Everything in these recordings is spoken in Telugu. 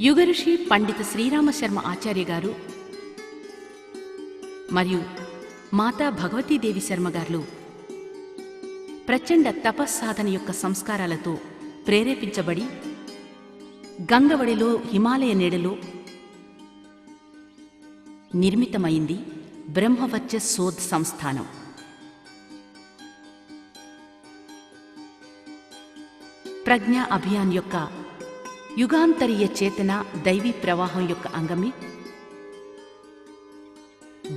యుగఋషి పండిత శ్రీరామశర్మ ఆచార్య గారు మరియు మాతా భగవతీదేవి శర్మ గారు ప్రచండ తపస్సాధన యొక్క సంస్కారాలతో ప్రేరేపించబడి గంగవడిలో హిమాలయ నీడలో నిర్మితమైంది బ్రహ్మవచ్చశోధ్ సంస్థానం. ప్రజ్ఞా అభియాన్ యొక్క యుగాంతరీయ చేతన దైవీ ప్రవాహం యొక్క అంగమే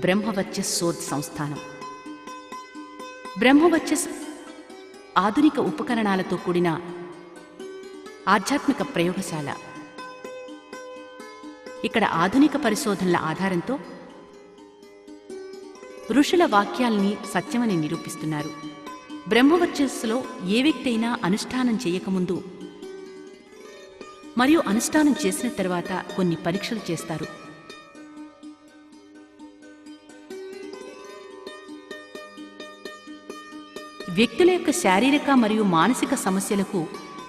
బ్రహ్మవచ్చశోధ్ సంస్థానం. బ్రహ్మవచ్చస్ ఆధునిక ఉపకరణాలతో కూడిన ఆధ్యాత్మిక ప్రయోగశాల. ఇక్కడ ఆధునిక పరిశోధనల ఆధారంతో ఋషుల వాక్యాల్ని సత్యమని నిరూపిస్తున్నారు. బ్రహ్మవచ్చస్సులో ఏ వ్యక్తి అయినా అనుష్ఠానం చేయకముందు మరియు అనుష్ఠానం చేసిన తర్వాత కొన్ని పరీక్షలు చేస్తారు. వ్యక్తుల యొక్క శారీరక మరియు మానసిక సమస్యలకు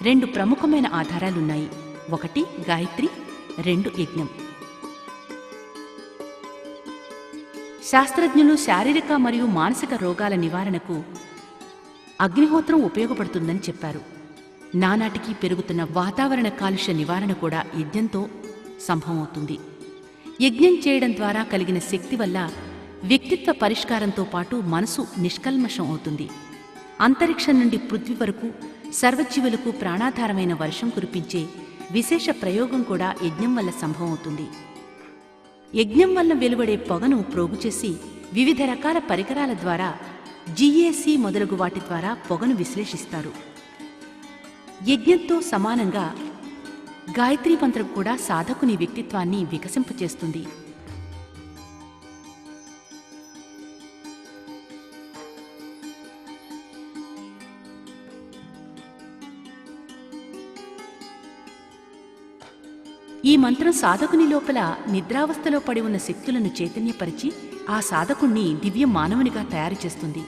2 ప్రముఖమైన ఆధారాలున్నాయి. 1 గాయత్రి, 2 యజ్ఞం. శాస్త్రజ్ఞులు శారీరక మరియు మానసిక రోగాల నివారణకు అగ్నిహోత్రం ఉపయోగపడుతుందని చెప్పారు. నానాటికి పెరుగుతున్న వాతావరణ కాలుష్య నివారణ కూడా యజ్ఞంతో సంభవమవుతుంది. యజ్ఞం చేయడం ద్వారా కలిగిన శక్తి వల్ల వ్యక్తిత్వ పరిష్కారంతో పాటు మనసు నిష్కల్మషం అవుతుంది. అంతరిక్షం నుండి పృథ్వీ వరకు సర్వజీవులకు ప్రాణాధారమైన వర్షం కురిపించే విశేష ప్రయోగం కూడా యజ్ఞం వల్ల సంభవమవుతుంది. యజ్ఞం వల్ల వెలువడే పొగను ప్రోగుచేసి వివిధ రకాల పరికరాల ద్వారా జిఏసి మొదలగు వాటి ద్వారా పొగను విశ్లేషిస్తారు. యజ్ఞంతో సమానంగా గాయత్రీ మంత్రం కూడా సాధకుని వ్యక్తిత్వాన్ని వికసింపచేస్తుంది. ఈ మంత్రం సాధకుని లోపల నిద్రావస్థలో పడి ఉన్న శక్తులను చైతన్యపరిచి ఆ సాధకుణ్ణి దివ్య మానవునిగా తయారు చేస్తుంది.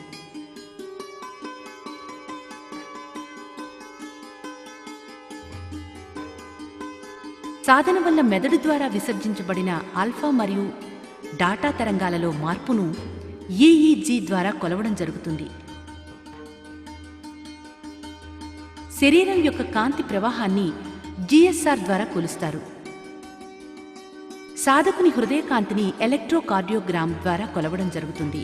సాధన వల్ల మెదడు ద్వారా విసర్జించబడిన ఆల్ఫా మరియు డాటా తరంగాలలో మార్పును ఈఈజీ ద్వారా కొలవడం జరుగుతుంది. శరీరం యొక్క కాంతి ప్రవాహాన్ని జిఎస్ఆర్ ద్వారా కొలుస్తారు. సాధకుని హృదయ కాంతిని ఎలక్ట్రోకార్డియోగ్రామ్ ద్వారా కొలవడం జరుగుతుంది.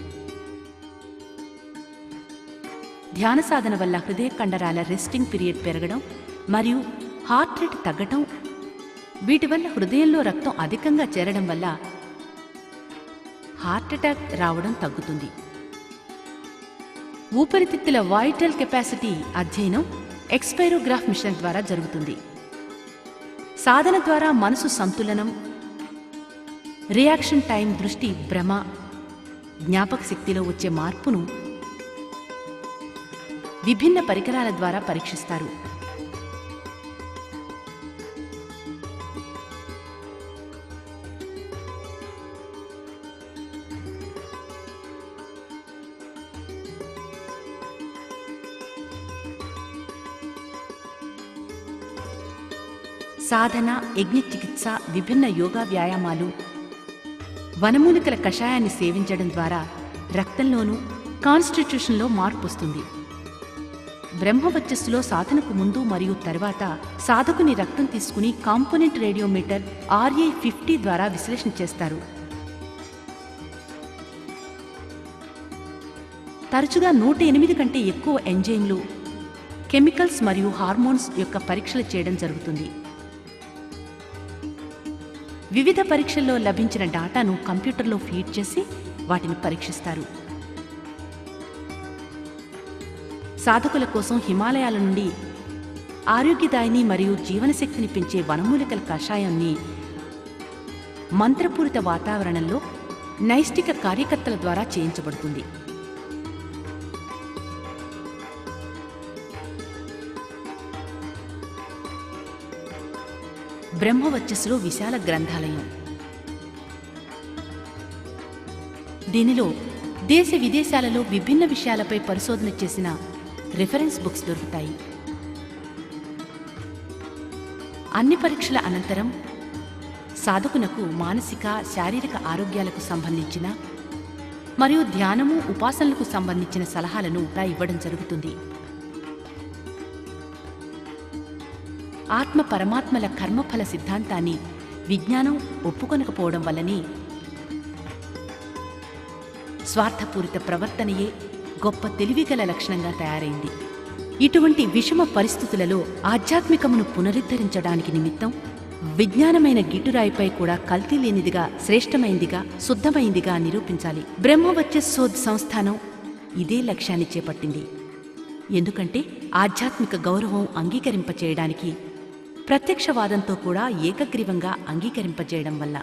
ధ్యాన సాధన వల్ల హృదయ కండరాల రెస్టింగ్ పీరియడ్ పెరగడం మరియు హార్ట్ రేట్ తగ్గటం, వీటి వల్ల హృదయంలో రక్తం అధికంగా చేరడం వల్ల హార్ట్ అటాక్ రావడం తగ్గుతుంది. ఊపిరితిత్తుల వైటల్ కెపాసిటీ అధ్యయనం ఎక్స్పైరోగ్రాఫ్ మిషన్ ద్వారా జరుగుతుంది. సాధన ద్వారా మనసు సంతులనం, రియాక్షన్ టైం, దృష్టి, భ్రమ, జ్ఞాపక శక్తిలో వచ్చే మార్పును విభిన్న పరికరాల ద్వారా పరీక్షిస్తారు. సాధన, యజ్ఞ చికిత్స, విభిన్న యోగా వ్యాయామాలు, వనమూలికల కషాయాన్ని సేవించడం ద్వారా రక్తంలోనూ కాన్స్టిట్యూషన్లో మార్పు వస్తుంది. బ్రహ్మవచ్చస్సులో సాధనకు ముందు మరియు తర్వాత సాధకుని రక్తం తీసుకుని కాంపోనెంట్ రేడియోమీటర్ RA50 ద్వారా విశ్లేషణ చేస్తారు. తరచుగా 108 కంటే ఎక్కువ ఎంజైమ్లు, కెమికల్స్ మరియు హార్మోన్స్ యొక్క పరీక్షలు చేయడం జరుగుతుంది. వివిధ పరీక్షల్లో లభించిన డాటాను కంప్యూటర్లో ఫీడ్ చేసి వాటిని పరీక్షిస్తారు. సాధకుల కోసం హిమాలయాల నుండి ఆరోగ్యదాయిని మరియు జీవనశక్తిని పెంచే వనమూలికల కషాయాన్ని మంత్రపూరిత వాతావరణంలో నైష్టిక కార్యకర్తల ద్వారా చేయించబడుతుంది. బ్రహ్మవచ్చస్సులో విశాల గ్రంథాలయం. దీనిలో దేశ విదేశాలలో విభిన్న విషయాలపై పరిశోధన చేసిన రిఫరెన్స్ బుక్స్ దొరుకుతాయి. అన్ని పరీక్షల అనంతరం సాధకునకు మానసిక శారీరక ఆరోగ్యాలకు సంబంధించిన మరియు ధ్యానము ఉపాసనలకు సంబంధించిన సలహాలను ఇవ్వడం జరుగుతుంది. ఆత్మ పరమాత్మల కర్మఫల సిద్ధాంతాన్ని విజ్ఞానం ఒప్పుకొనకపోవడం వల్లనే స్వార్థపూరిత ప్రవర్తనయే గొప్ప తెలివిగల లక్షణంగా తయారైంది. ఇటువంటి విషమ పరిస్థితులలో ఆధ్యాత్మికమును పునరుద్ధరించడానికి నిమిత్తం విజ్ఞానమైన గిట్టురాయిపై కూడా కల్తీ లేనిదిగా, శ్రేష్టమైందిగా, శుద్ధమైందిగా నిరూపించాలి. బ్రహ్మవర్చస్సోద్ సంస్థానం ఇదే లక్ష్యాన్ని చేపట్టింది. ఎందుకంటే ఆధ్యాత్మిక గౌరవం అంగీకరింపచేయడానికి ప్రత్యక్షవాదంతో కూడా ఏకగ్రీవంగా అంగీకరింపజేయడం వల్ల